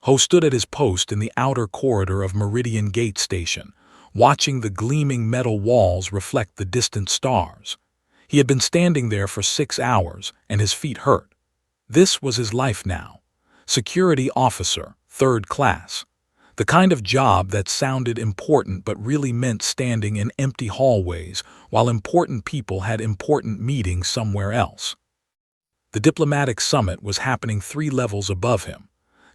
Ho stood at his post in the outer corridor of Meridian Gate Station, watching the gleaming metal walls reflect the distant stars. He had been standing there for 6 hours, and his feet hurt. This was his life now. Security officer, 3rd class. The kind of job that sounded important but really meant standing in empty hallways while important people had important meetings somewhere else. The diplomatic summit was happening 3 levels above him.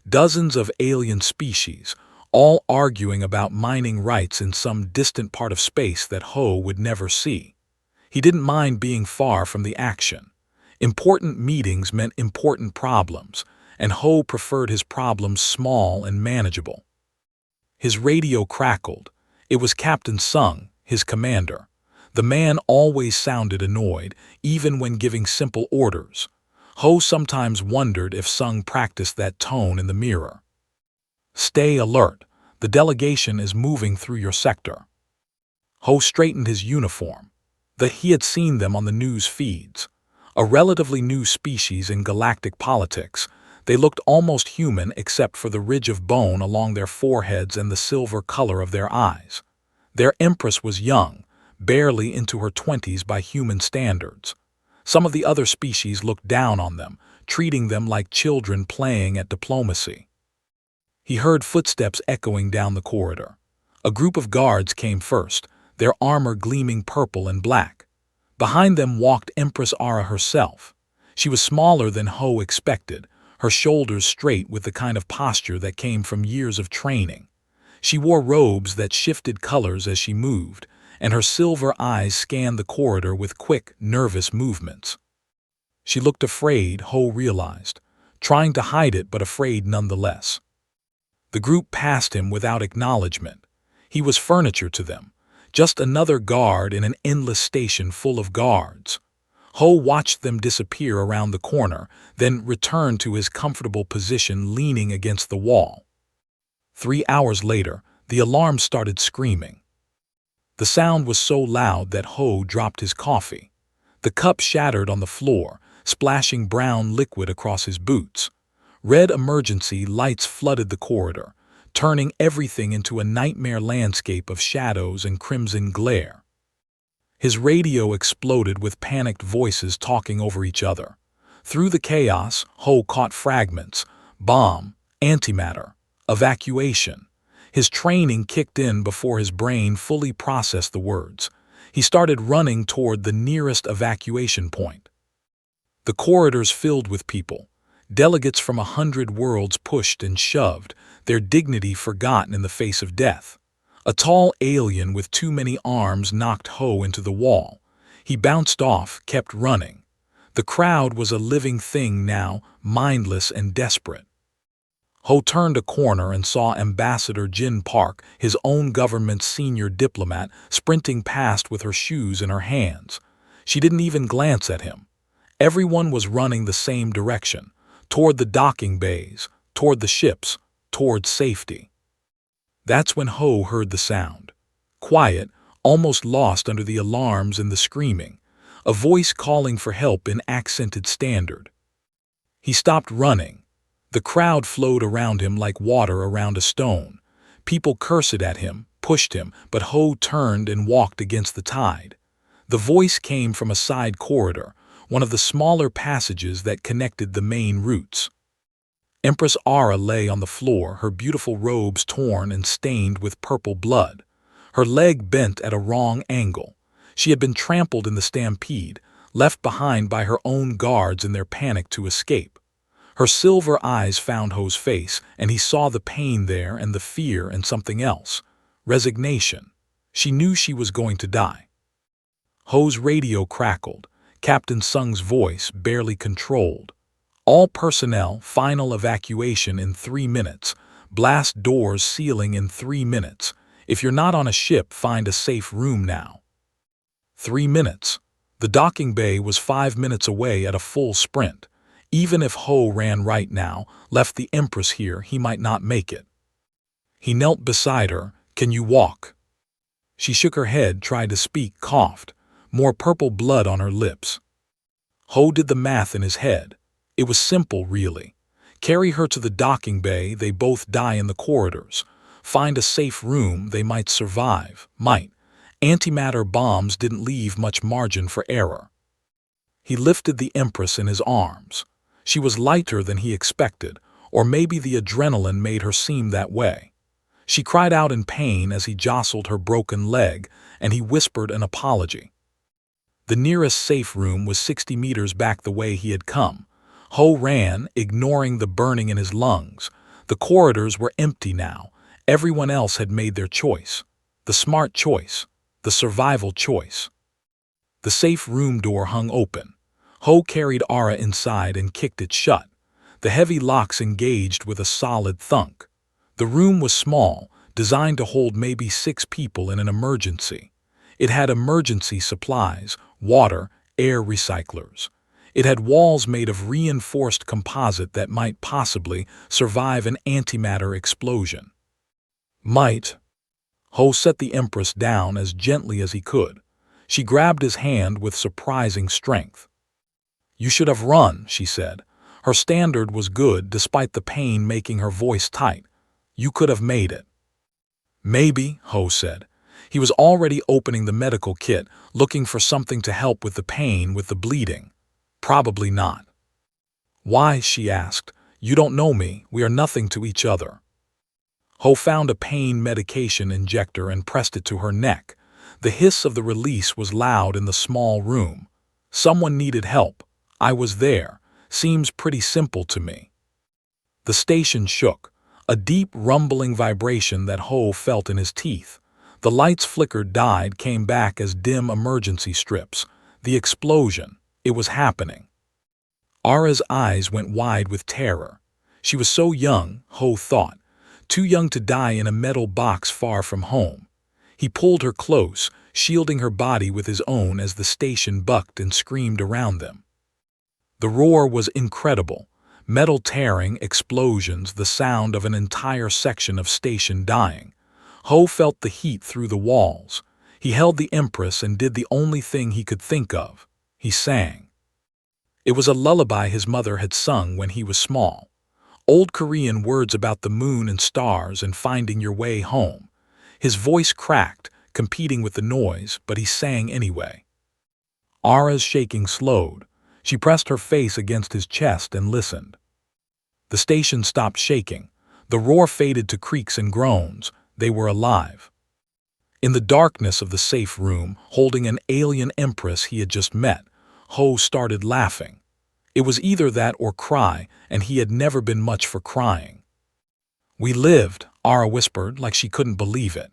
Dozens of alien species, all arguing about mining rights in some distant part of space that Ho would never see. He didn't mind being far from the action. Important meetings meant important problems, and Ho preferred his problems small and manageable. His radio crackled. It was Captain Sung, his commander. The man always sounded annoyed, even when giving simple orders. Ho sometimes wondered if Sung practiced that tone in the mirror. "Stay alert. The delegation is moving through your sector." Ho straightened his uniform. He had seen them on the news feeds. A relatively new species in galactic politics, they looked almost human except for the ridge of bone along their foreheads and the silver color of their eyes. Their empress was young, barely into her 20s by human standards. Some of the other species looked down on them, treating them like children playing at diplomacy. He heard footsteps echoing down the corridor. A group of guards came first, their armor gleaming purple and black. Behind them walked Empress Ara herself. She was smaller than Ho expected, her shoulders straight with the kind of posture that came from years of training. She wore robes that shifted colors as she moved, and her silver eyes scanned the corridor with quick, nervous movements. She looked afraid, Ho realized, trying to hide it but afraid nonetheless. The group passed him without acknowledgement. He was furniture to them, just another guard in an endless station full of guards. Ho watched them disappear around the corner, then returned to his comfortable position leaning against the wall. 3 hours later, the alarm started screaming. The sound was so loud that Ho dropped his coffee. The cup shattered on the floor, splashing brown liquid across his boots. Red emergency lights flooded the corridor, turning everything into a nightmare landscape of shadows and crimson glare. His radio exploded with panicked voices talking over each other. Through the chaos, Ho caught fragments: bomb, antimatter, evacuation. His training kicked in before his brain fully processed the words. He started running toward the nearest evacuation point. The corridors filled with people. Delegates from 100 worlds pushed and shoved, their dignity forgotten in the face of death. A tall alien with too many arms knocked Ho into the wall. He bounced off, kept running. The crowd was a living thing now, mindless and desperate. Ho turned a corner and saw Ambassador Jin Park, his own government's senior diplomat, sprinting past with her shoes in her hands. She didn't even glance at him. Everyone was running the same direction, toward the docking bays, toward the ships, toward safety. That's when Ho heard the sound. Quiet, almost lost under the alarms and the screaming. A voice calling for help in accented standard. He stopped running. The crowd flowed around him like water around a stone. People cursed at him, pushed him, but Ho turned and walked against the tide. The voice came from a side corridor, one of the smaller passages that connected the main routes. Empress Ara lay on the floor, her beautiful robes torn and stained with purple blood. Her leg bent at a wrong angle. She had been trampled in the stampede, left behind by her own guards in their panic to escape. Her silver eyes found Ho's face, and he saw the pain there and the fear and something else. Resignation. She knew she was going to die. Ho's radio crackled, Captain Sung's voice barely controlled. All personnel, final evacuation in 3 minutes. Blast doors sealing in 3 minutes. If you're not on a ship, find a safe room now. 3 minutes. The docking bay was 5 minutes away at a full sprint. Even if Ho ran right now, left the Empress here, he might not make it. He knelt beside her. "Can you walk?" She shook her head, tried to speak, coughed. More purple blood on her lips. Ho did the math in his head. It was simple, really. Carry her to the docking bay, they both die in the corridors. Find a safe room, they might survive. Might. Antimatter bombs didn't leave much margin for error. He lifted the Empress in his arms. She was lighter than he expected, or maybe the adrenaline made her seem that way. She cried out in pain as he jostled her broken leg, and he whispered an apology. The nearest safe room was 60 meters back the way he had come. Ho ran, ignoring the burning in his lungs. The corridors were empty now. Everyone else had made their choice. The smart choice. The survival choice. The safe room door hung open. Ho carried Ara inside and kicked it shut. The heavy locks engaged with a solid thunk. The room was small, designed to hold maybe 6 people in an emergency. It had emergency supplies, water, air recyclers. It had walls made of reinforced composite that might possibly survive an antimatter explosion. Might. Ho set the Empress down as gently as he could. She grabbed his hand with surprising strength. "You should have run," she said. Her standard was good despite the pain making her voice tight. "You could have made it." "Maybe," Ho said. He was already opening the medical kit, looking for something to help with the pain, with the bleeding. "Probably not." "Why?" she asked. "You don't know me. We are nothing to each other." Ho found a pain medication injector and pressed it to her neck. The hiss of the release was loud in the small room. "Someone needed help. I was there. Seems pretty simple to me." The station shook, a deep rumbling vibration that Ho felt in his teeth. The lights flickered, died, came back as dim emergency strips. The explosion. It was happening. Ara's eyes went wide with terror. She was so young, Ho thought. Too young to die in a metal box far from home. He pulled her close, shielding her body with his own as the station bucked and screamed around them. The roar was incredible. Metal tearing, explosions, the sound of an entire section of station dying. Ho felt the heat through the walls. He held the Empress and did the only thing he could think of. He sang. It was a lullaby his mother had sung when he was small. Old Korean words about the moon and stars and finding your way home. His voice cracked, competing with the noise, but he sang anyway. Ara's shaking slowed. She pressed her face against his chest and listened. The station stopped shaking. The roar faded to creaks and groans. They were alive. In the darkness of the safe room, holding an alien Empress he had just met, Ho started laughing. It was either that or cry, and he had never been much for crying. "We lived," Ara whispered like she couldn't believe it.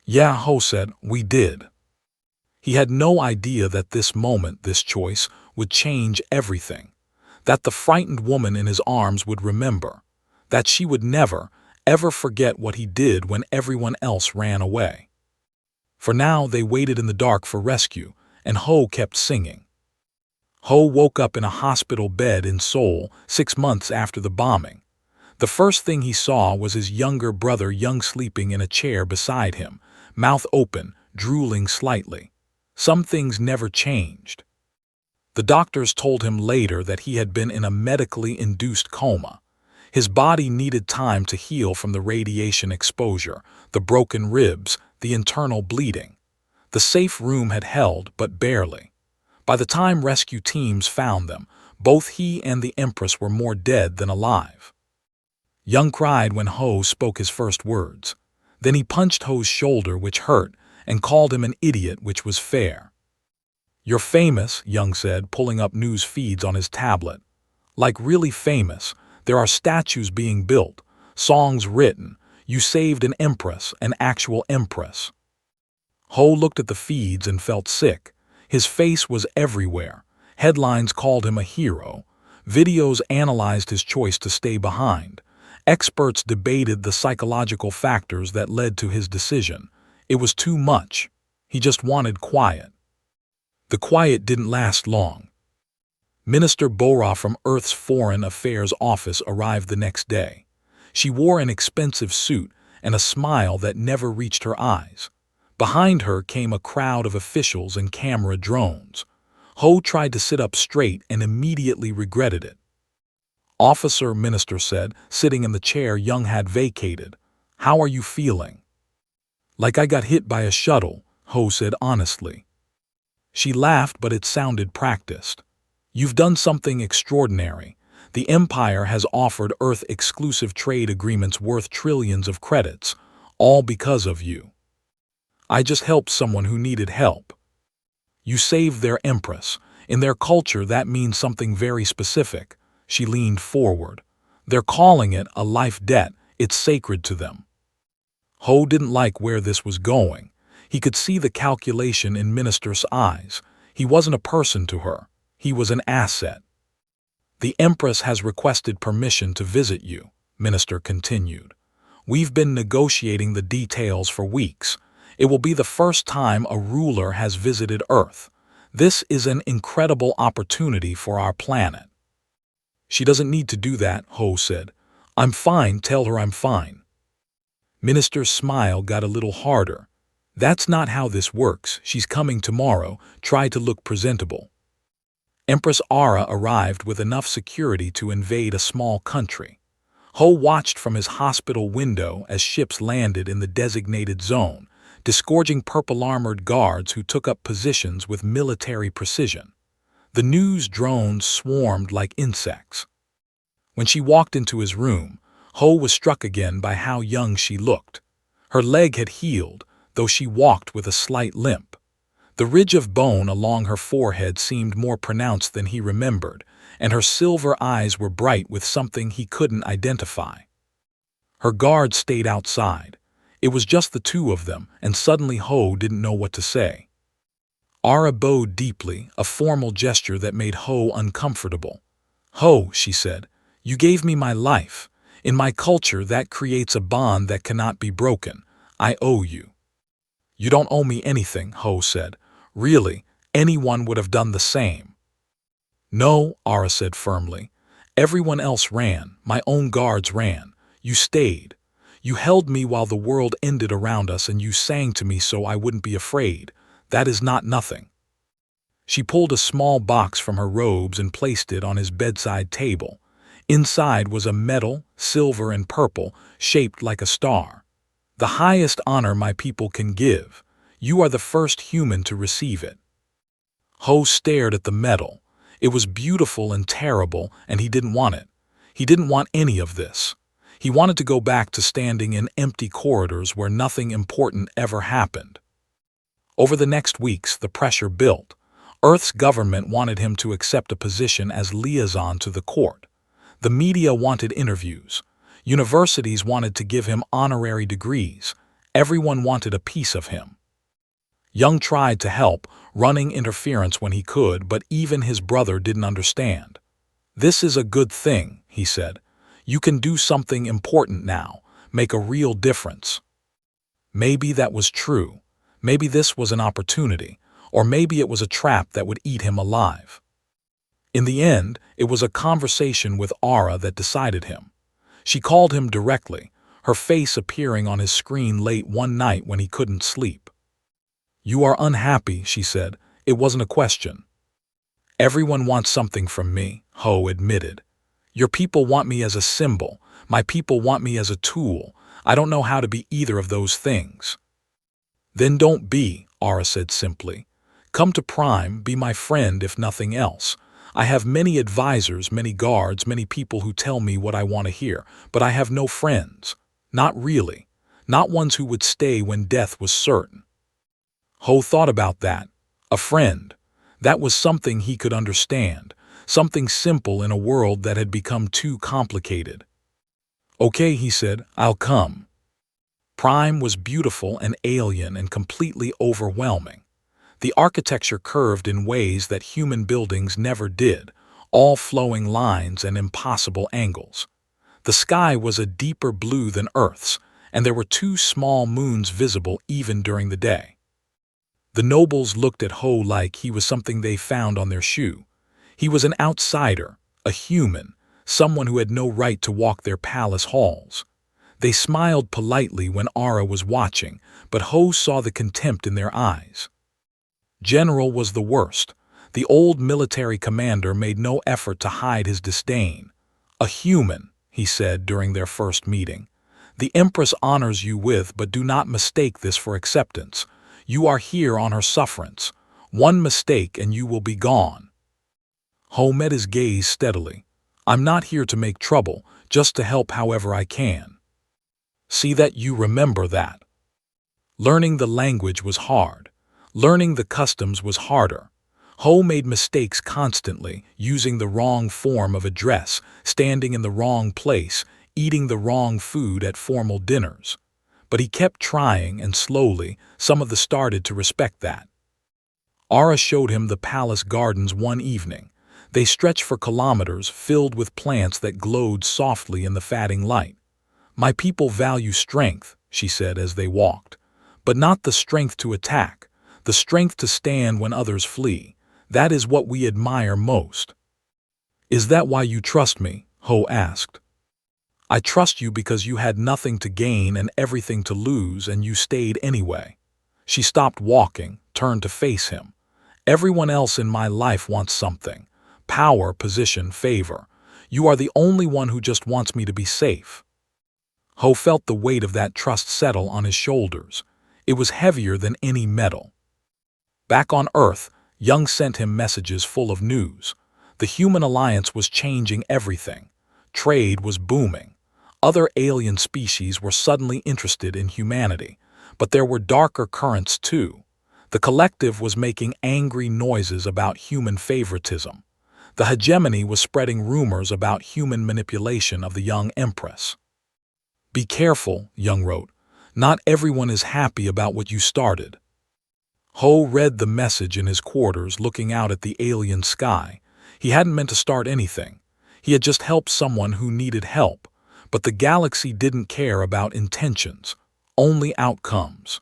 "Yeah," Ho said, "we did." He had no idea that this moment, this choice, would change everything. That the frightened woman in his arms would remember. That she would never, ever forget what he did when everyone else ran away. For now they waited in the dark for rescue, and Ho kept singing. Ho woke up in a hospital bed in Seoul 6 months after the bombing. The first thing he saw was his younger brother Young sleeping in a chair beside him, mouth open, drooling slightly. Some things never changed. The doctors told him later that he had been in a medically induced coma. His body needed time to heal from the radiation exposure, the broken ribs, the internal bleeding. The safe room had held, but barely. By the time rescue teams found them, both he and the Empress were more dead than alive. Young cried when Ho spoke his first words. Then he punched Ho's shoulder, which hurt, and called him an idiot, which was fair. "You're famous," Young said, pulling up news feeds on his tablet. "Like really famous. There are statues being built, songs written. You saved an Empress, an actual Empress." Ho looked at the feeds and felt sick. His face was everywhere. Headlines called him a hero. Videos analyzed his choice to stay behind. Experts debated the psychological factors that led to his decision. It was too much. He just wanted quiet. The quiet didn't last long. Minister Bora from Earth's Foreign Affairs Office arrived the next day. She wore an expensive suit and a smile that never reached her eyes. Behind her came a crowd of officials and camera drones. Ho tried to sit up straight and immediately regretted it. Officer, Minister said, sitting in the chair Young had vacated. How are you feeling? Like I got hit by a shuttle, Ho said honestly. She laughed, but it sounded practiced. You've done something extraordinary. The Empire has offered Earth-exclusive trade agreements worth trillions of credits, all because of you. I just helped someone who needed help. You saved their Empress. In their culture, that means something very specific. She leaned forward. They're calling it a life debt. It's sacred to them. Ho didn't like where this was going. He could see the calculation in Minister's eyes. He wasn't a person to her. He was an asset. The Empress has requested permission to visit you, Minister continued. We've been negotiating the details for weeks. It will be the first time a ruler has visited Earth. This is an incredible opportunity for our planet. She doesn't need to do that, Ho said. I'm fine, tell her I'm fine. Minister's smile got a little harder. That's not how this works. She's coming tomorrow. Try to look presentable. Empress Ara arrived with enough security to invade a small country. Ho watched from his hospital window as ships landed in the designated zone, disgorging purple-armored guards who took up positions with military precision. The news drones swarmed like insects. When she walked into his room, Ho was struck again by how young she looked. Her leg had healed, though she walked with a slight limp. The ridge of bone along her forehead seemed more pronounced than he remembered, and her silver eyes were bright with something he couldn't identify. Her guards stayed outside. It was just the two of them, and suddenly Ho didn't know what to say. Ara bowed deeply, a formal gesture that made Ho uncomfortable. Ho, she said, you gave me my life. In my culture, that creates a bond that cannot be broken. I owe you. You don't owe me anything, Ho said. Really, anyone would have done the same. No, Ara said firmly. Everyone else ran. My own guards ran. You stayed. You held me while the world ended around us, and you sang to me so I wouldn't be afraid. That is not nothing. She pulled a small box from her robes and placed it on his bedside table. Inside was a medal, silver and purple, shaped like a star. The highest honor my people can give. You are the first human to receive it. Ho stared at the medal. It was beautiful and terrible, and he didn't want it. He didn't want any of this. He wanted to go back to standing in empty corridors where nothing important ever happened. Over the next weeks, the pressure built. Earth's government wanted him to accept a position as liaison to the court. The media wanted interviews. Universities wanted to give him honorary degrees. Everyone wanted a piece of him. Young tried to help, running interference when he could, but even his brother didn't understand. This is a good thing, he said. You can do something important now, make a real difference. Maybe that was true. Maybe this was an opportunity, or maybe it was a trap that would eat him alive. In the end, it was a conversation with Ara that decided him. She called him directly, her face appearing on his screen late one night when he couldn't sleep. You are unhappy, she said. It wasn't a question. Everyone wants something from me, Ho admitted. Your people want me as a symbol. My people want me as a tool. I don't know how to be either of those things. Then don't be, Ara said simply. Come to Prime, be my friend if nothing else. I have many advisors, many guards, many people who tell me what I want to hear, but I have no friends. Not really. Not ones who would stay when death was certain. Ho thought about that. A friend. That was something he could understand. Something simple in a world that had become too complicated. Okay, he said, I'll come. Prime was beautiful and alien and completely overwhelming. The architecture curved in ways that human buildings never did, all flowing lines and impossible angles. The sky was a deeper blue than Earth's, and there were 2 small moons visible even during the day. The nobles looked at Ho like he was something they found on their shoe. He was an outsider, a human, someone who had no right to walk their palace halls. They smiled politely when Ara was watching, but Ho saw the contempt in their eyes. General was the worst. The old military commander made no effort to hide his disdain. "A human," he said during their first meeting. "The Empress honors you with, but do not mistake this for acceptance. You are here on her sufferance. One mistake and you will be gone." Ho met his gaze steadily. "I'm not here to make trouble, just to help however I can. See that you remember that." Learning the language was hard. Learning the customs was harder. Ho made mistakes constantly, using the wrong form of address, standing in the wrong place, eating the wrong food at formal dinners. But he kept trying, and slowly, some of them started to respect that. Ara showed him the palace gardens one evening. They stretched for kilometers, filled with plants that glowed softly in the fading light. "My people value strength," she said as they walked. "But not the strength to attack, the strength to stand when others flee. That is what we admire most." "Is that why you trust me?" Ho asked. "I trust you because you had nothing to gain and everything to lose, and you stayed anyway." She stopped walking, turned to face him. "Everyone else in my life wants something. Power, position, favor. You are the only one who just wants me to be safe." Ho felt the weight of that trust settle on his shoulders. It was heavier than any metal. Back on Earth, Young sent him messages full of news. The human alliance was changing everything. Trade was booming. Other alien species were suddenly interested in humanity. But there were darker currents too. The collective was making angry noises about human favoritism. The hegemony was spreading rumors about human manipulation of the young empress. "Be careful," Young wrote. "Not everyone is happy about what you started." Ho read the message in his quarters, looking out at the alien sky. He hadn't meant to start anything. He had just helped someone who needed help. But the galaxy didn't care about intentions, only outcomes.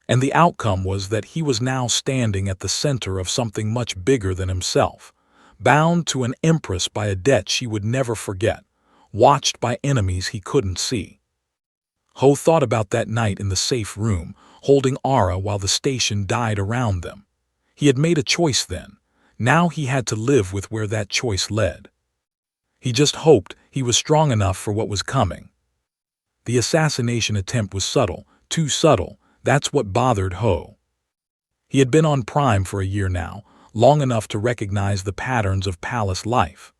And the outcome was that he was now standing at the center of something much bigger than himself, bound to an empress by a debt she would never forget, watched by enemies he couldn't see. Ho thought about that night in the safe room, holding Ara while the station died around them. He had made a choice then. Now he had to live with where that choice led. He just hoped he was strong enough for what was coming. The assassination attempt was subtle, too subtle. That's what bothered Ho. He had been on Prime for a year now, long enough to recognize the patterns of palace life.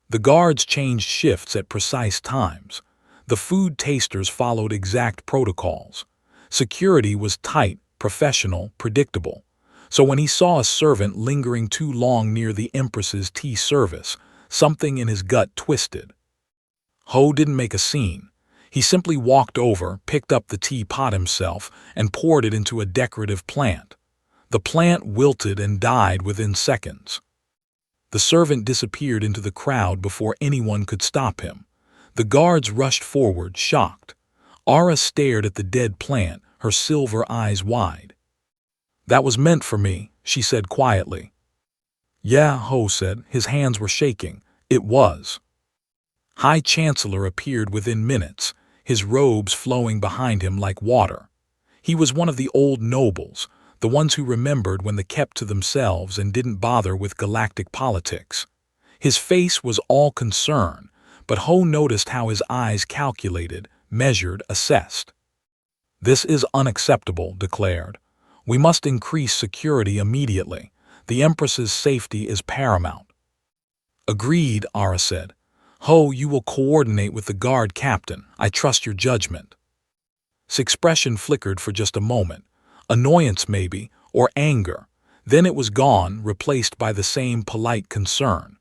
The guards changed shifts at precise times. The food tasters followed exact protocols. Security was tight, professional, predictable. So when he saw a servant lingering too long near the Empress's tea service, something in his gut twisted. Ho didn't make a scene. He simply walked over, picked up the teapot himself, and poured it into a decorative plant. The plant wilted and died within seconds. The servant disappeared into the crowd before anyone could stop him. The guards rushed forward, shocked. Ara stared at the dead plant, her silver eyes wide. "That was meant for me," she said quietly. "Yeah," Ho said. His hands were shaking. "It was." High Chancellor appeared within minutes, his robes flowing behind him like water. He was one of the old nobles, the ones who remembered when they kept to themselves and didn't bother with galactic politics. His face was all concern, but Ho noticed how his eyes calculated, measured, assessed. "This is unacceptable," declared. "We must increase security immediately. The Empress's safety is paramount." "Agreed," Ara said. "Ho, you will coordinate with the guard captain. I trust your judgment." His expression flickered for just a moment. Annoyance maybe, or anger. Then it was gone, replaced by the same polite concern.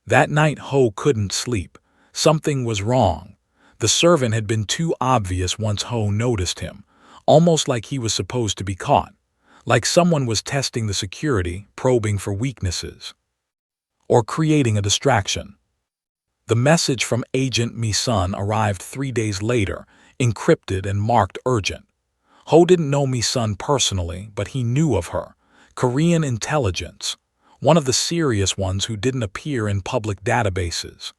That night Ho couldn't sleep. Something was wrong. The servant had been too obvious once Ho noticed him, almost like he was supposed to be caught, like someone was testing the security, probing for weaknesses, or creating a distraction. The message from Agent Mi-sun arrived 3 days later, encrypted and marked urgent. Ho didn't know Mi-sun personally, but he knew of her. Korean intelligence. One of the serious ones who didn't appear in public databases.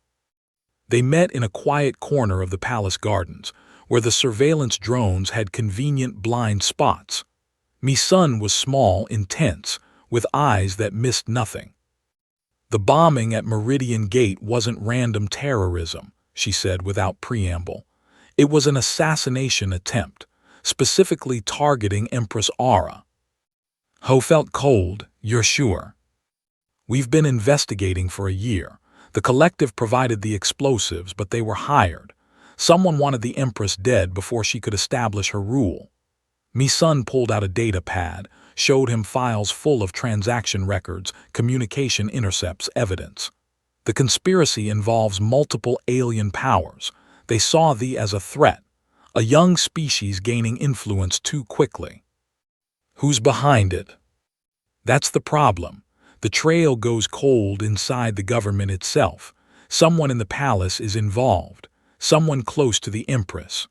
They met in a quiet corner of the palace gardens, where the surveillance drones had convenient blind spots. Mi-sun was small, intense, with eyes that missed nothing. The bombing at Meridian Gate wasn't random terrorism, she said without preamble. It was an assassination attempt, specifically targeting Empress Aura. Ho felt cold, you're sure? We've been investigating for a year. The collective provided the explosives, but they were hired. Someone wanted the Empress dead before she could establish her rule. Mi-sun pulled out a data pad, showed him files full of transaction records, communication intercepts, evidence. The conspiracy involves multiple alien powers. They saw thee as a threat, a young species gaining influence too quickly. Who's behind it? That's the problem. The trail goes cold inside the government itself. Someone in the palace is involved, someone close to the Empress.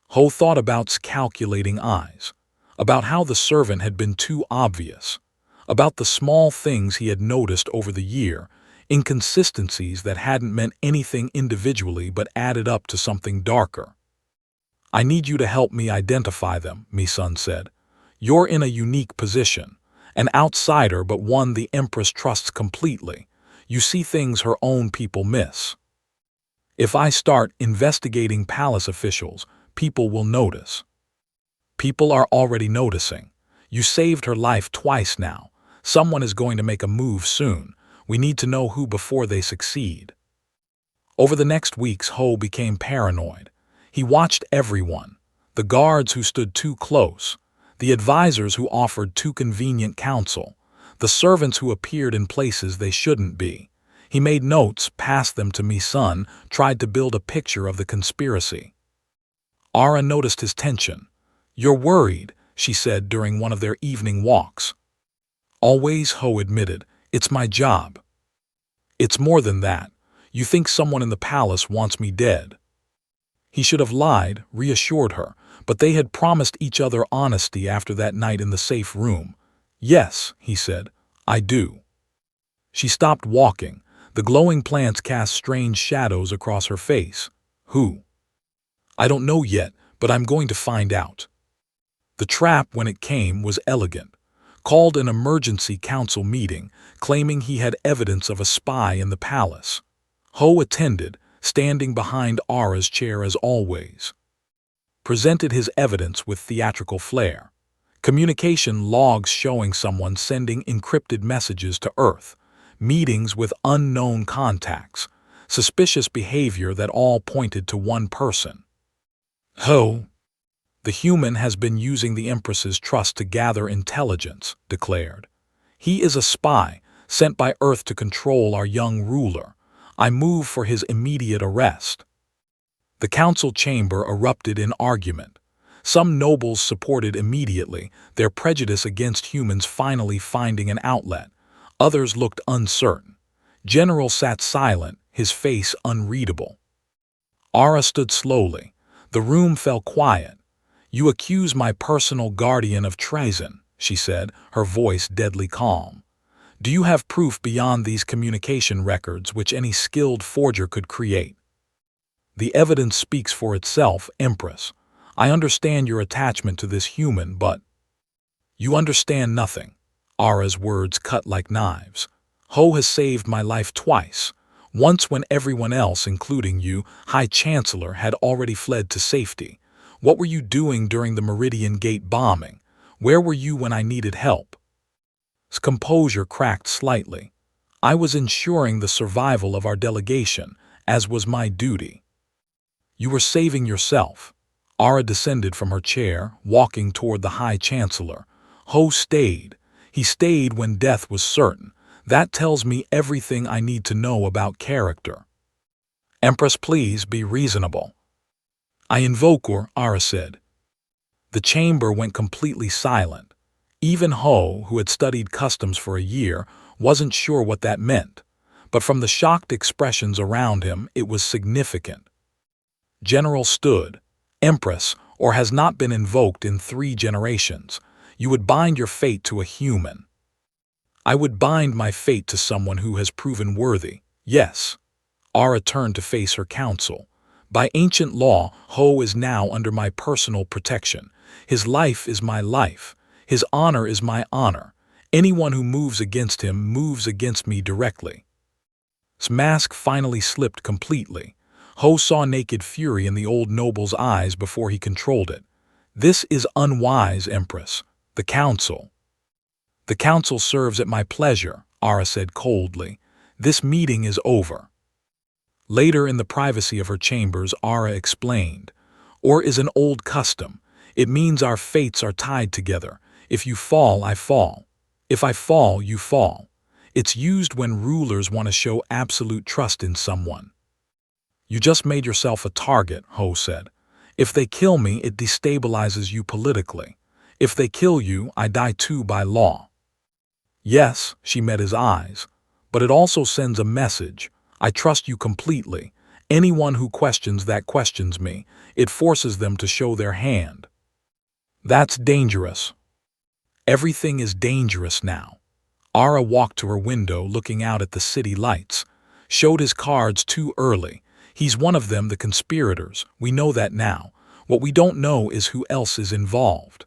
Ho thought about calculating eyes, about how the servant had been too obvious, about the small things he had noticed over the year, inconsistencies that hadn't meant anything individually but added up to something darker. I need you to help me identify them, Mi-sun said. You're in a unique position, an outsider but one the Empress trusts completely. You see things her own people miss. If I start investigating palace officials, people will notice. People are already noticing. You saved her life twice now. Someone is going to make a move soon. We need to know who before they succeed. Over the next weeks, Ho became paranoid. He watched everyone. The guards who stood too close, the advisors who offered too convenient counsel, the servants who appeared in places they shouldn't be. He made notes, passed them to Mi-sun, tried to build a picture of the conspiracy. Aura noticed his tension. You're worried, she said during one of their evening walks. Always, Ho admitted. It's my job. It's more than that. You think someone in the palace wants me dead. He should have lied, reassured her, but they had promised each other honesty after that night in the safe room. Yes, he said, I do. She stopped walking. The glowing plants cast strange shadows across her face. Who? I don't know yet, but I'm going to find out. The trap, when it came, was elegant. Called an emergency council meeting, claiming he had evidence of a spy in the palace. Ho attended, standing behind Aura's chair as always. Presented his evidence with theatrical flair. Communication logs showing someone sending encrypted messages to Earth, meetings with unknown contacts, suspicious behavior that all pointed to one person. Ho, the human has been using the Empress's trust to gather intelligence, declared. He is a spy, sent by Earth to control our young ruler. I move for his immediate arrest. The council chamber erupted in argument. Some nobles supported immediately, their prejudice against humans finally finding an outlet. Others looked uncertain. General sat silent, his face unreadable. Aura stood slowly. The room fell quiet. You accuse my personal guardian of treason, she said, her voice deadly calm. Do you have proof beyond these communication records which any skilled forger could create? The evidence speaks for itself, Empress. I understand your attachment to this human, but you understand nothing. Aura's words cut like knives. Ho has saved my life twice. Once when everyone else, including you, High Chancellor, had already fled to safety. What were you doing during the Meridian Gate bombing? Where were you when I needed help? His composure cracked slightly. I was ensuring the survival of our delegation, as was my duty. You were saving yourself. Aura descended from her chair, walking toward the High Chancellor. Ho stayed. He stayed when death was certain. That tells me everything I need to know about character. Empress, please be reasonable. I invoke her, Aura said. The chamber went completely silent. Even Ho, who had studied customs for a year, wasn't sure what that meant. But from the shocked expressions around him, it was significant. General stood. Empress, or has not been invoked in 3 generations. You would bind your fate to a human. I would bind my fate to someone who has proven worthy, yes. Aura turned to face her council. By ancient law, Ho is now under my personal protection. His life is my life. His honor is my honor. Anyone who moves against him moves against me directly. His mask finally slipped completely. Ho saw naked fury in the old noble's eyes before he controlled it. This is unwise, Empress. The Council. The Council serves at my pleasure, Ara said coldly. This meeting is over. Later, in the privacy of her chambers, Ara explained. Or is an old custom. It means our fates are tied together. If you fall, I fall. If I fall, you fall. It's used when rulers want to show absolute trust in someone. You just made yourself a target, Ho said. If they kill me, it destabilizes you politically. If they kill you, I die too by law. Yes, she met his eyes, but it also sends a message. I trust you completely. Anyone who questions that questions me. It forces them to show their hand. That's dangerous. Everything is dangerous now. Ara walked to her window, looking out at the city lights. Showed his cards too early. He's one of them, the conspirators. We know that now. What we don't know is who else is involved.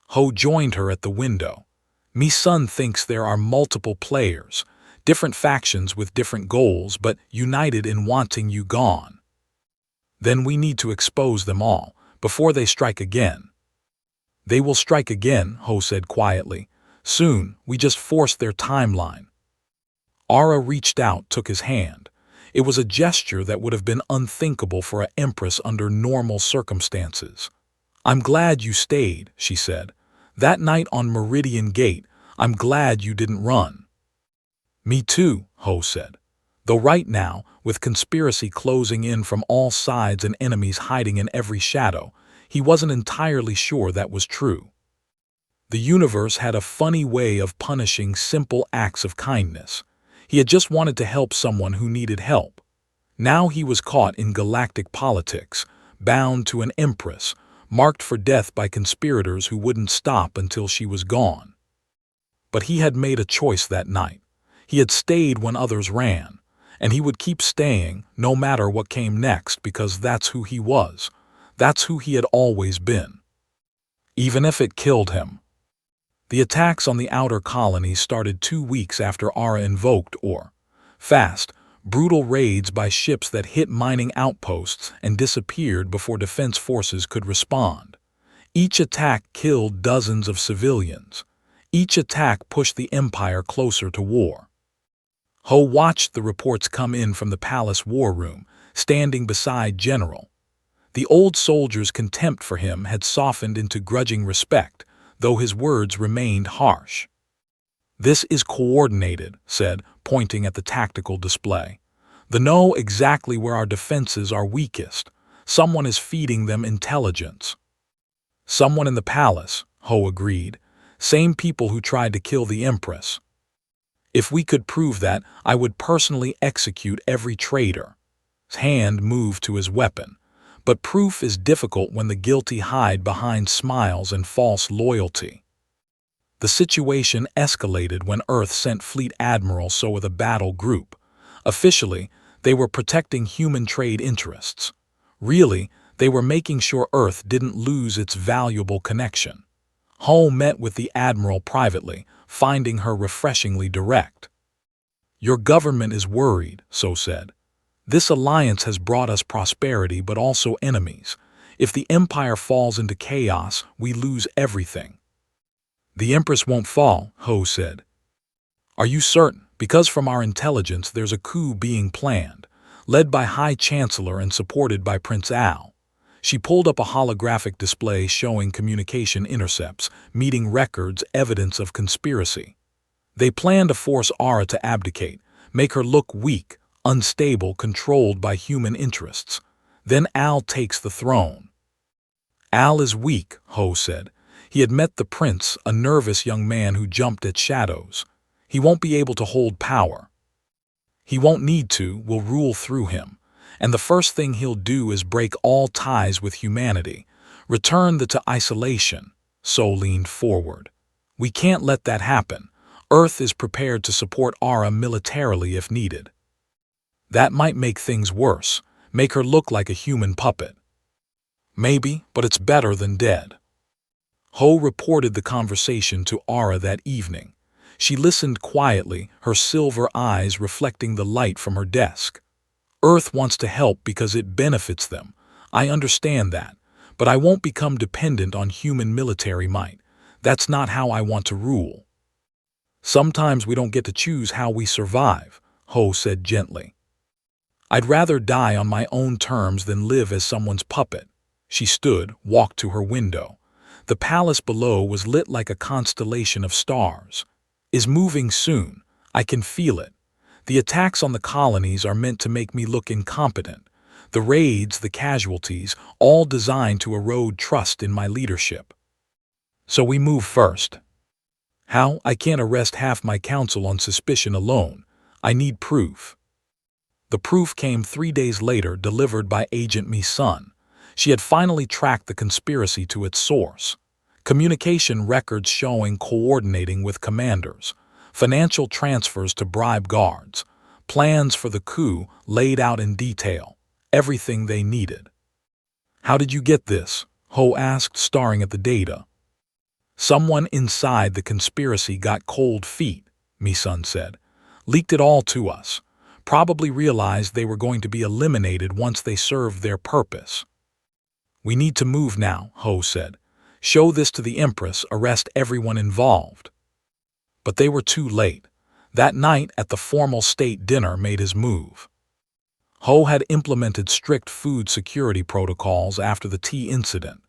Ho joined her at the window. Me son thinks there are multiple players, different factions with different goals, but united in wanting you gone. Then we need to expose them all, before they strike again. They will strike again, Ho said quietly. Soon, we just force their timeline. Ara reached out, took his hand. It was a gesture that would have been unthinkable for an empress under normal circumstances. I'm glad you stayed, she said. That night on Meridian Gate, I'm glad you didn't run. Me too, Ho said. Though right now, with conspiracy closing in from all sides and enemies hiding in every shadow, he wasn't entirely sure that was true. The universe had a funny way of punishing simple acts of kindness. He had just wanted to help someone who needed help. Now he was caught in galactic politics, bound to an empress, marked for death by conspirators who wouldn't stop until she was gone. But he had made a choice that night. He had stayed when others ran, and he would keep staying no matter what came next because that's who he was. That's who he had always been. Even if it killed him. The attacks on the outer colonies started 2 weeks after Ara invoked or fast, brutal raids by ships that hit mining outposts and disappeared before defense forces could respond. Each attack killed dozens of civilians. Each attack pushed the Empire closer to war. Ho watched the reports come in from the palace war room, standing beside General. The old soldier's contempt for him had softened into grudging respect, though his words remained harsh. This is coordinated, said, pointing at the tactical display. They know exactly where our defenses are weakest. Someone is feeding them intelligence. Someone in the palace, Ho agreed. Same people who tried to kill the Empress. If we could prove that, I would personally execute every traitor. His hand moved to his weapon. But proof is difficult when the guilty hide behind smiles and false loyalty. The situation escalated when Earth sent fleet admirals so with a battle group. Officially, they were protecting human trade interests. Really, they were making sure Earth didn't lose its valuable connection. Ho met with the admiral privately, finding her refreshingly direct. Your government is worried, So said. This alliance has brought us prosperity but also enemies. If the Empire falls into chaos, we lose everything. The Empress won't fall, Ho said. Are you certain? Because from our intelligence there's a coup being planned, led by High Chancellor and supported by Prince Al. She pulled up a holographic display showing communication intercepts, meeting records, evidence of conspiracy. They plan to force Ara to abdicate, make her look weak, unstable, controlled by human interests. Then Al takes the throne. Al is weak, Ho said. He had met the prince, a nervous young man who jumped at shadows. He won't be able to hold power. He won't need to, we'll rule through him. And the first thing he'll do is break all ties with humanity, return to isolation. So leaned forward. We can't let that happen. Earth is prepared to support Ara militarily if needed. That might make things worse, make her look like a human puppet. Maybe, but it's better than dead. Ho reported the conversation to Ara that evening. She listened quietly, her silver eyes reflecting the light from her desk. Earth wants to help because it benefits them. I understand that. But I won't become dependent on human military might. That's not how I want to rule. Sometimes we don't get to choose how we survive, Ho said gently. I'd rather die on my own terms than live as someone's puppet. She stood, walked to her window. The palace below was lit like a constellation of stars. Is moving soon. I can feel it. The attacks on the colonies are meant to make me look incompetent. The raids, the casualties, all designed to erode trust in my leadership. So we move first. How? I can't arrest half my council on suspicion alone. I need proof. The proof came 3 days later, delivered by Agent Mi-sun. She had finally tracked the conspiracy to its source. Communication records showing coordinating with commanders, financial transfers to bribe guards, plans for the coup laid out in detail, everything they needed. How did you get this? Ho asked, staring at the data. Someone inside the conspiracy got cold feet, Mi-sun said. Leaked it all to us. Probably realized they were going to be eliminated once they served their purpose. We need to move now, Ho said. Show this to the Empress, arrest everyone involved. But they were too late. That night at the formal state dinner made his move. Ho had implemented strict food security protocols after the tea incident.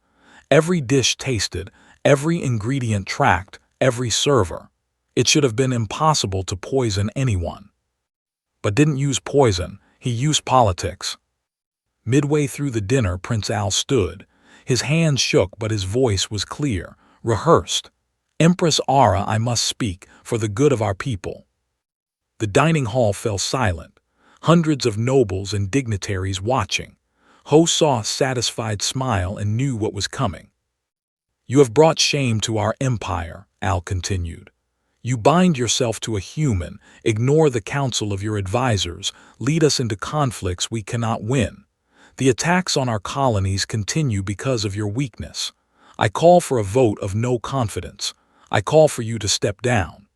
Every dish tasted, every ingredient tracked, every server. It should have been impossible to poison anyone. But didn't use poison, he used politics. Midway through the dinner, Prince Al stood. His hands shook, but his voice was clear, rehearsed. Empress Ara, I must speak, for the good of our people. The dining hall fell silent, hundreds of nobles and dignitaries watching. Ho saw a satisfied smile and knew what was coming. You have brought shame to our empire, Al continued. You bind yourself to a human, ignore the counsel of your advisors, lead us into conflicts we cannot win. The attacks on our colonies continue because of your weakness. I call for a vote of no confidence. I call for you to step down.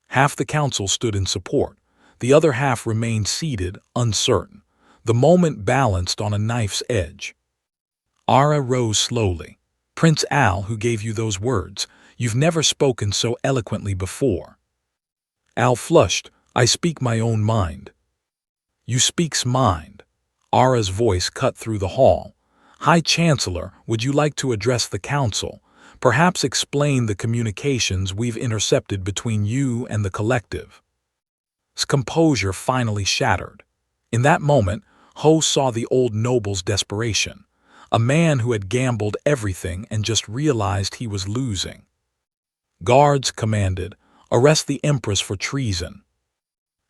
Half the council stood in support. The other half remained seated, uncertain. The moment balanced on a knife's edge. Ara rose slowly. Prince Al, who gave you those words? You've never spoken so eloquently before. Al flushed. I speak my own mind. You speaks mind. Ara's voice cut through the hall. High Chancellor, would you like to address the council? Perhaps explain the communications we've intercepted between you and the collective. His composure finally shattered. In that moment, Ho saw the old noble's desperation. A man who had gambled everything and just realized he was losing. Guards commanded, arrest the Empress for treason.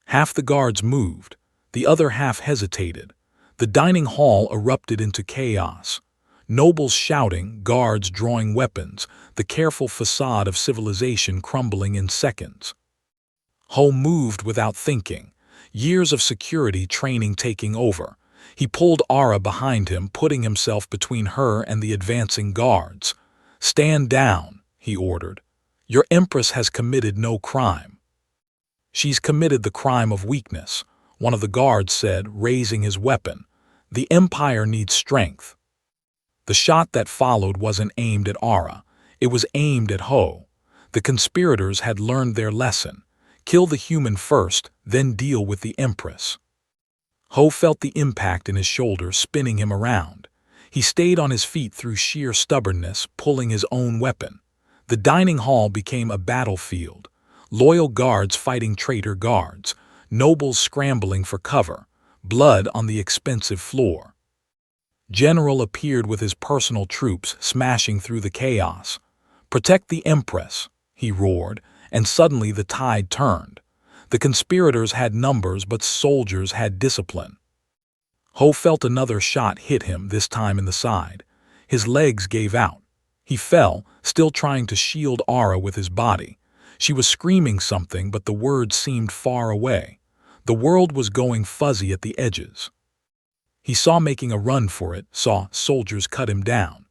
Half the guards moved, the other half hesitated. The dining hall erupted into chaos. Nobles shouting, guards drawing weapons, the careful facade of civilization crumbling in seconds. Ho moved without thinking, years of security training taking over. He pulled Ara behind him, putting himself between her and the advancing guards. Stand down, he ordered. Your Empress has committed no crime. She's committed the crime of weakness, one of the guards said, raising his weapon. The Empire needs strength. The shot that followed wasn't aimed at Ara. It was aimed at Ho. The conspirators had learned their lesson. Kill the human first, then deal with the Empress. Ho felt the impact in his shoulder, spinning him around. He stayed on his feet through sheer stubbornness, pulling his own weapon. The dining hall became a battlefield. Loyal guards fighting traitor guards, nobles scrambling for cover, blood on the expensive floor. General appeared with his personal troops, smashing through the chaos. Protect the Empress, he roared, and suddenly the tide turned. The conspirators had numbers, but soldiers had discipline. Ho felt another shot hit him, this time in the side. His legs gave out. He fell, still trying to shield Ara with his body. She was screaming something, but the words seemed far away. The world was going fuzzy at the edges. He saw making a run for it, saw soldiers cut him down.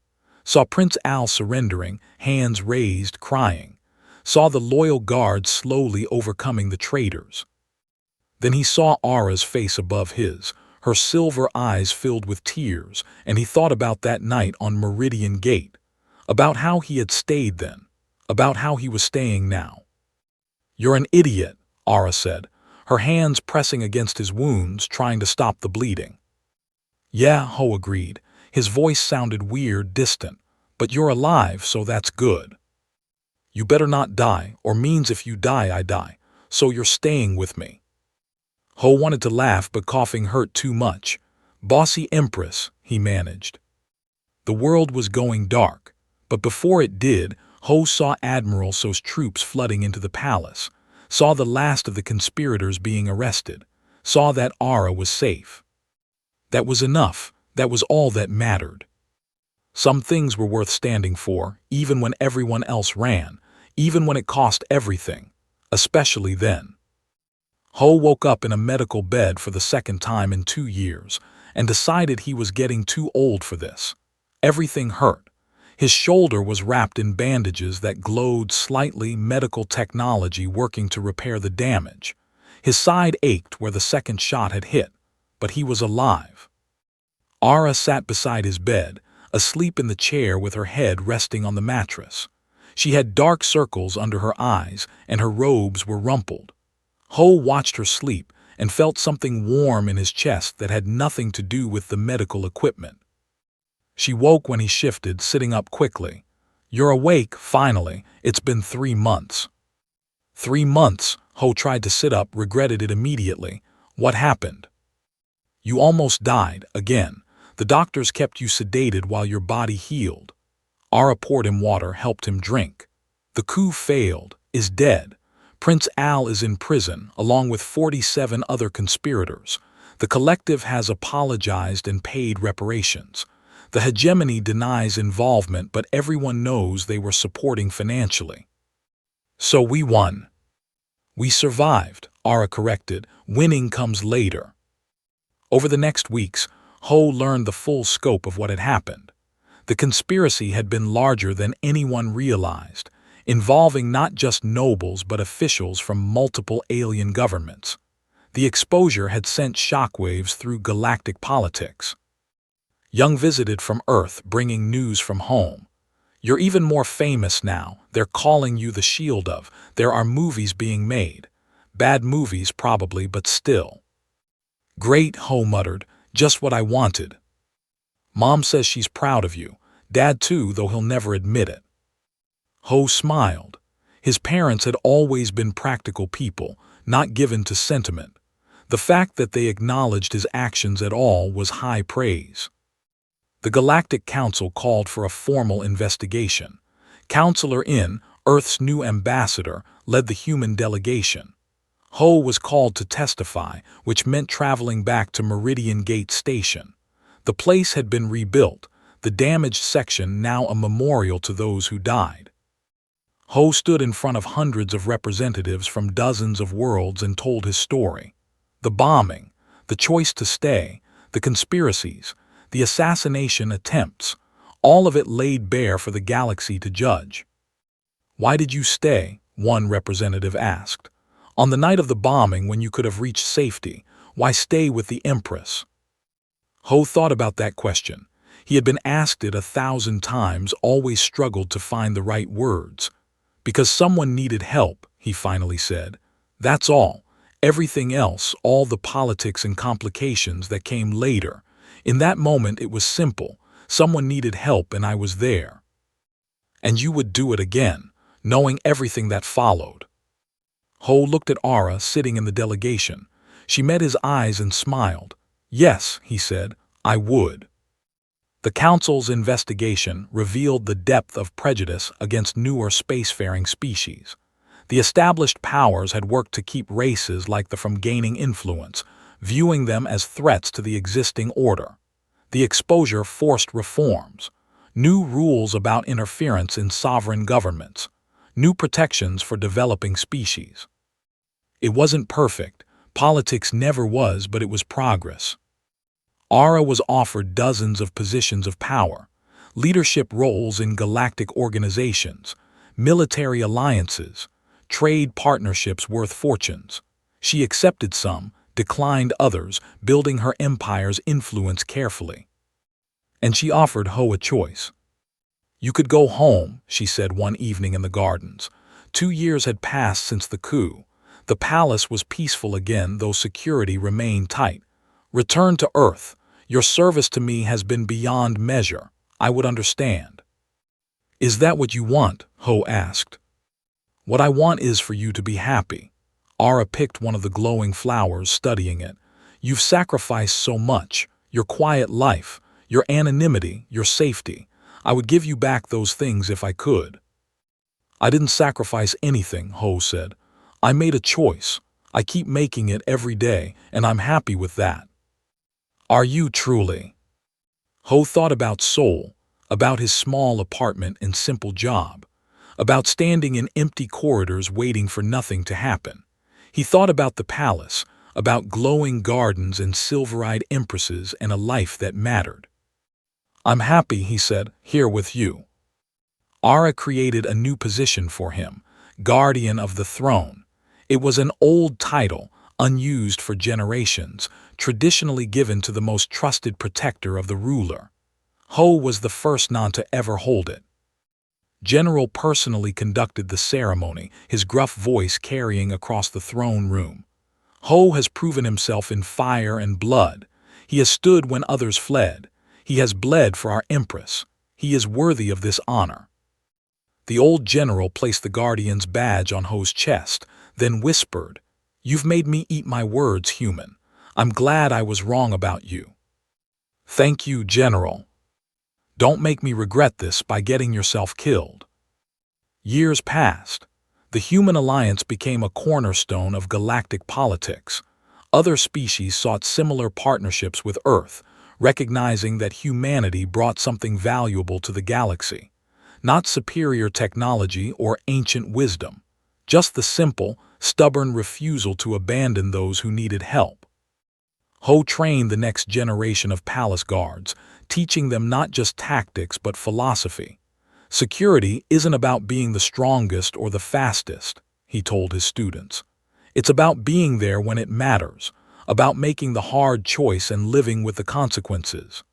saw Prince Al surrendering, hands raised, crying, saw the loyal guards slowly overcoming the traitors. Then he saw Ara's face above his, her silver eyes filled with tears, and he thought about that night on Meridian Gate, about how he had stayed then, about how he was staying now. "You're an idiot," Ara said, her hands pressing against his wounds, trying to stop the bleeding. "Yeah," Ho agreed. His voice sounded weird, distant. "But you're alive, so that's good. You better not die, or means if you die, I die. So you're staying with me." Ho wanted to laugh, but coughing hurt too much. "Bossy Empress," he managed. The world was going dark, but before it did, Ho saw Admiral So's troops flooding into the palace, saw the last of the conspirators being arrested, saw that Ara was safe. That was enough. That was all that mattered. Some things were worth standing for, even when everyone else ran, even when it cost everything, especially then. Ho woke up in a medical bed for the second time in 2 years and decided he was getting too old for this. Everything hurt. His shoulder was wrapped in bandages that glowed slightly, medical technology working to repair the damage. His side ached where the second shot had hit, but he was alive. Ara sat beside his bed, asleep in the chair with her head resting on the mattress. She had dark circles under her eyes, and her robes were rumpled. Ho watched her sleep and felt something warm in his chest that had nothing to do with the medical equipment. She woke when he shifted, sitting up quickly. "You're awake, finally. It's been 3 months." 3 months, Ho tried to sit up, regretted it immediately. "What happened?" "You almost died, again. The doctors kept you sedated while your body healed." Ara poured him water, helped him drink. "The coup failed, is dead. Prince Al is in prison, along with 47 other conspirators. The collective has apologized and paid reparations. The hegemony denies involvement, but everyone knows they were supporting financially. So we won." "We survived," Ara corrected. "Winning comes later." Over the next weeks, Ho learned the full scope of what had happened. The conspiracy had been larger than anyone realized, involving not just nobles but officials from multiple alien governments. The exposure had sent shockwaves through galactic politics. Young visited from Earth, bringing news from home. "You're even more famous now. They're calling you the Shield of. There are movies being made. Bad movies, probably, but still." "Great," Ho muttered. "Just what I wanted." "Mom says she's proud of you. Dad too, though he'll never admit it." Ho smiled. His parents had always been practical people, not given to sentiment. The fact that they acknowledged his actions at all was high praise. The Galactic Council called for a formal investigation. Counselor In, Earth's new ambassador, led the human delegation. Ho was called to testify, which meant traveling back to Meridian Gate Station. The place had been rebuilt, the damaged section now a memorial to those who died. Ho stood in front of hundreds of representatives from dozens of worlds and told his story. The bombing, the choice to stay, the conspiracies, the assassination attempts, all of it laid bare for the galaxy to judge. "Why did you stay?" one representative asked. "On the night of the bombing, when you could have reached safety, why stay with the Empress?" Ho thought about that question. He had been asked it 1,000 times, always struggled to find the right words. "Because someone needed help," he finally said. "That's all. Everything else, all the politics and complications that came later. In that moment it was simple. Someone needed help and I was there." "And you would do it again, knowing everything that followed?" Ho looked at Ara sitting in the delegation. She met his eyes and smiled. "Yes," he said, "I would." The Council's investigation revealed the depth of prejudice against newer spacefaring species. The established powers had worked to keep races like them from gaining influence, viewing them as threats to the existing order. The exposure forced reforms, new rules about interference in sovereign governments, new protections for developing species. It wasn't perfect, politics never was, but it was progress. Ara was offered dozens of positions of power, leadership roles in galactic organizations, military alliances, trade partnerships worth fortunes. She accepted some, declined others, building her empire's influence carefully. And she offered Ho a choice. "You could go home," she said one evening in the gardens. 2 years had passed since the coup. The palace was peaceful again, though security remained tight. "Return to Earth. Your service to me has been beyond measure. I would understand." "Is that what you want?" Ho asked. "What I want is for you to be happy." Ara picked one of the glowing flowers, studying it. "You've sacrificed so much, your quiet life, your anonymity, your safety. I would give you back those things if I could." "I didn't sacrifice anything," Ho said. "I made a choice. I keep making it every day, and I'm happy with that." "Are you truly?" Ho thought about Seoul, about his small apartment and simple job, about standing in empty corridors waiting for nothing to happen. He thought about the palace, about glowing gardens and silver-eyed empresses and a life that mattered. "I'm happy," he said, "here with you." Ara created a new position for him, Guardian of the Throne. It was an old title, unused for generations, traditionally given to the most trusted protector of the ruler. Ho was the first non to ever hold it. General personally conducted the ceremony, his gruff voice carrying across the throne room. Ho has proven himself in fire and blood. He has stood when others fled. He has bled for our empress. He is worthy of this honor. The old general placed the Guardian's badge on Ho's chest, then whispered, "You've made me eat my words, human. I'm glad I was wrong about you." "Thank you, General. Don't make me regret this by getting yourself killed." Years passed. The human alliance became a cornerstone of galactic politics. Other species sought similar partnerships with Earth, recognizing that humanity brought something valuable to the galaxy. Not superior technology or ancient wisdom, just the simple, stubborn refusal to abandon those who needed help. Ho trained the next generation of palace guards, teaching them not just tactics but philosophy. "Security isn't about being the strongest or the fastest," he told his students. "It's about being there when it matters, about making the hard choice and living with the consequences."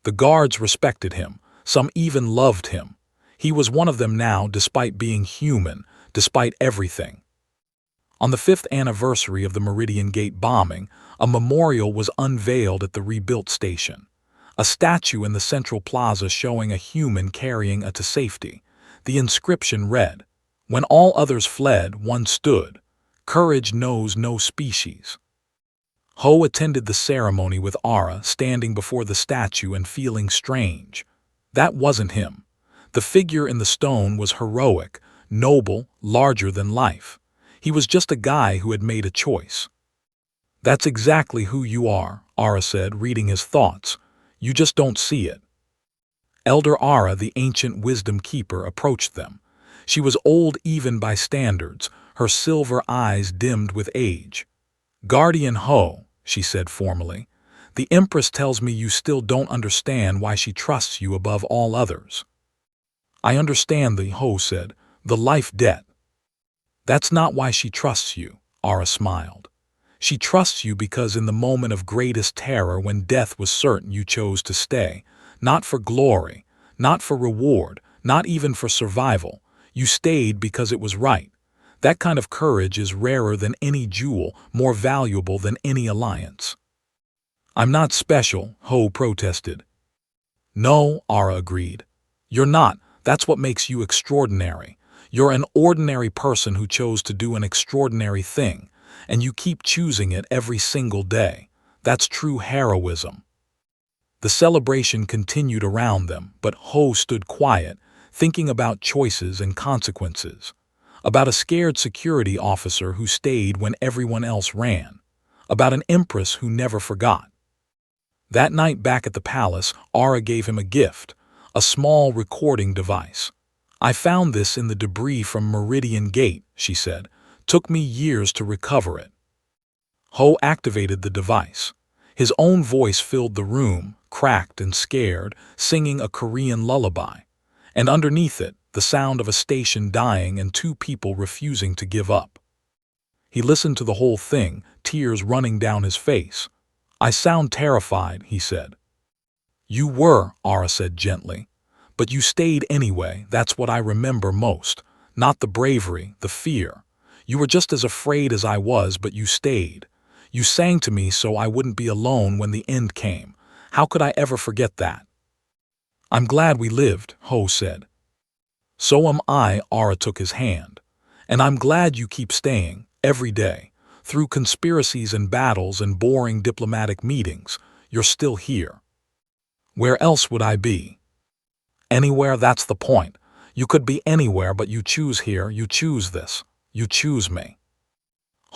The guards respected him, some even loved him. He was one of them now, despite being human, despite everything. On the 5th anniversary of the Meridian Gate bombing, a memorial was unveiled at the rebuilt station. A statue in the central plaza showing a human carrying a to safety. The inscription read, "When all others fled, one stood. Courage knows no species." Ho attended the ceremony with Ara, standing before the statue and feeling strange. That wasn't him. The figure in the stone was heroic, noble, larger than life. He was just a guy who had made a choice. "That's exactly who you are," Ara said, reading his thoughts. "You just don't see it." Elder Ara, the ancient wisdom keeper, approached them. She was old even by standards, her silver eyes dimmed with age. "Guardian Ho," she said formally, "the Empress tells me you still don't understand why she trusts you above all others." "I understand," the Ho said, "the life debt." "That's not why she trusts you," Ara smiled. "She trusts you because in the moment of greatest terror, when death was certain, you chose to stay. Not for glory, not for reward, not even for survival. You stayed because it was right. That kind of courage is rarer than any jewel, more valuable than any alliance." "I'm not special," Ho protested. "No," Ara agreed. "You're not. That's what makes you extraordinary. You're an ordinary person who chose to do an extraordinary thing, and you keep choosing it every single day. That's true heroism." The celebration continued around them, but Ho stood quiet, thinking about choices and consequences. About a scared security officer who stayed when everyone else ran. About an empress who never forgot. That night back at the palace, Ara gave him a gift, a small recording device. "I found this in the debris from Meridian Gate," she said. "Took me years to recover it." Ho activated the device. His own voice filled the room, cracked and scared, singing a Korean lullaby. And underneath it, the sound of a station dying and two people refusing to give up. He listened to the whole thing, tears running down his face. "I sound terrified," he said. "You were," Ara said gently. "But you stayed anyway, that's what I remember most. Not the bravery, the fear. You were just as afraid as I was, but you stayed. You sang to me so I wouldn't be alone when the end came. How could I ever forget that?" "I'm glad we lived," Ho said. "So am I," Ara took his hand. "And I'm glad you keep staying, every day. Through conspiracies and battles and boring diplomatic meetings, you're still here." "Where else would I be?" "Anywhere, that's the point. You could be anywhere, but you choose here, you choose this. You choose me."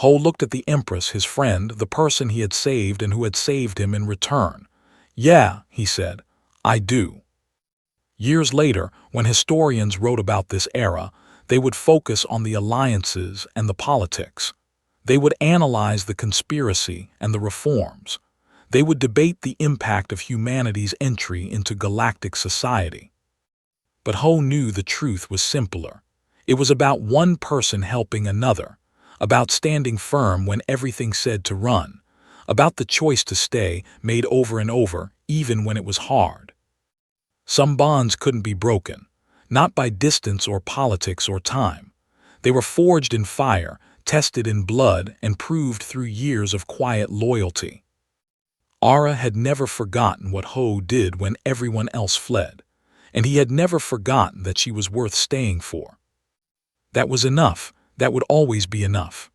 Ho looked at the Empress, his friend, the person he had saved and who had saved him in return. "Yeah," he said, "I do." Years later, when historians wrote about this era, they would focus on the alliances and the politics. They would analyze the conspiracy and the reforms. They would debate the impact of humanity's entry into galactic society. But Ho knew the truth was simpler. It was about one person helping another, about standing firm when everything said to run, about the choice to stay made over and over, even when it was hard. Some bonds couldn't be broken, not by distance or politics or time. They were forged in fire, tested in blood, and proved through years of quiet loyalty. Ara had never forgotten what Ho did when everyone else fled, and he had never forgotten that she was worth staying for. That was enough, that would always be enough.